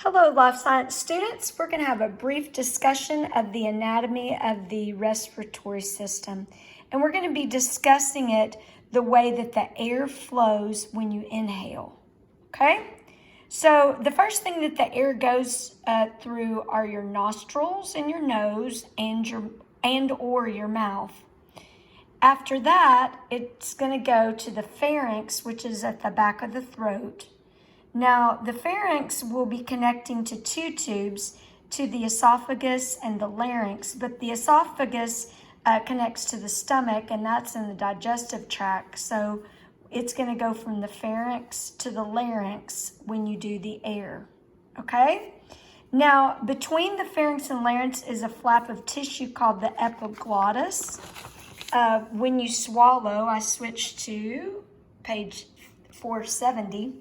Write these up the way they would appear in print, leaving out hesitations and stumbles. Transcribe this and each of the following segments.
Hello, life science students. We're going to have a brief discussion of the anatomy of the respiratory system. And we're going to be discussing it the way that the air flows when you inhale. Okay? So the first thing that the air goes through are your nostrils and your nose and or your mouth. After that, it's going to go to the pharynx, which is at the back of the throat. Now, the pharynx will be connecting to two tubes, to the esophagus and the larynx, but the esophagus connects to the stomach, and that's in the digestive tract. So it's going to go from the pharynx to the larynx when you do the air, okay? Now, between the pharynx and larynx is a flap of tissue called the epiglottis. When you swallow, I switched to page 470.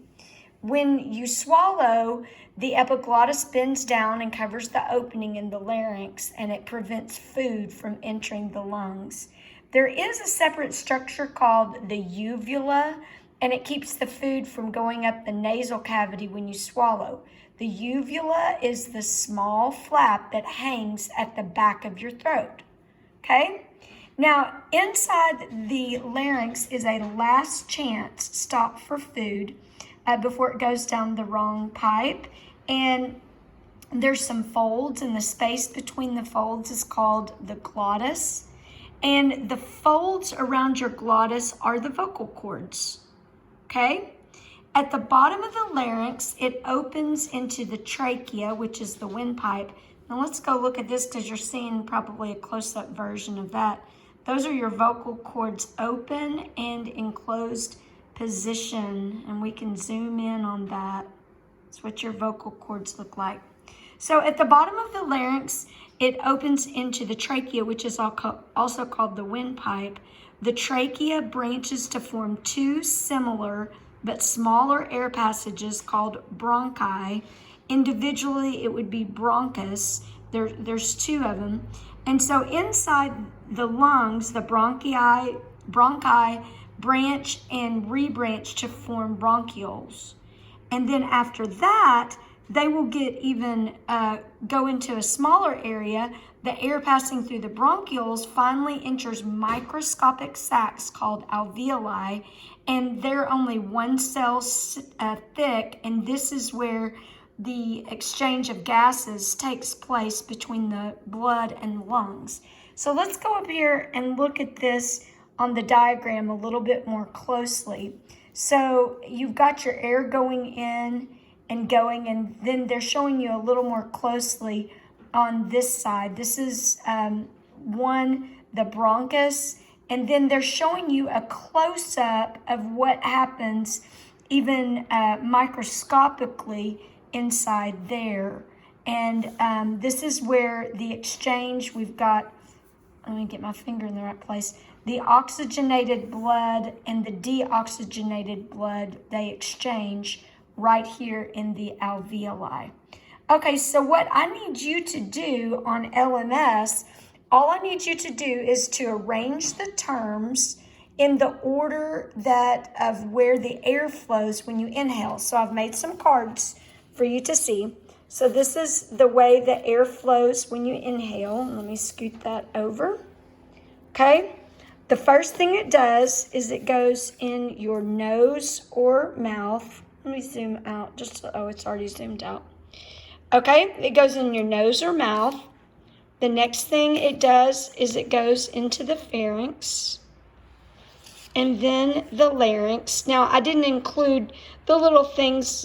When you swallow, the epiglottis bends down and covers the opening in the larynx, and it prevents food from entering the lungs. There is a separate structure called the uvula, and it keeps the food from going up the nasal cavity when you swallow. The uvula is the small flap that hangs at the back of your throat, okay? Now, inside the larynx is a last chance stop for food before it goes down the wrong pipe. And there's some folds, and the space between the folds is called the glottis. And the folds around your glottis are the vocal cords, okay? At the bottom of the larynx, it opens into the trachea, which is the windpipe. Now let's go look at this because you're seeing probably a close-up version of that. Those are your vocal cords open and enclosed position, and we can zoom in on that. That's what your vocal cords look like. So at the bottom of the larynx, it opens into the trachea, which is also called the windpipe. The trachea branches to form two similar but smaller air passages called bronchi. Individually, it would be bronchus. There's two of them. And so inside the lungs, the bronchi branch and rebranch to form bronchioles. And then after that, they will get even, go into a smaller area. The air passing through the bronchioles finally enters microscopic sacs called alveoli, and they're only one cell thick, and this is where the exchange of gases takes place between the blood and the lungs. So let's go up here and look at this on the diagram a little bit more closely. So you've got your air going in and going, and then they're showing you a little more closely on this side. This is the bronchus, and then they're showing you a close-up of what happens even microscopically inside there. And this is where the exchange, we've got, let me get my finger in the right place, the oxygenated blood and the deoxygenated blood, they exchange right here in the alveoli. Okay, so what I need you to do on LMS, all I need you to do is to arrange the terms in the order that of where the air flows when you inhale. So I've made some cards for you to see. So this is the way the air flows when you inhale. Let me scoot that over. Okay. The first thing it does is it goes in your nose or mouth. Let me zoom out. It's already zoomed out. Okay, it goes in your nose or mouth. The next thing it does is it goes into the pharynx and then the larynx. Now, I didn't include the little things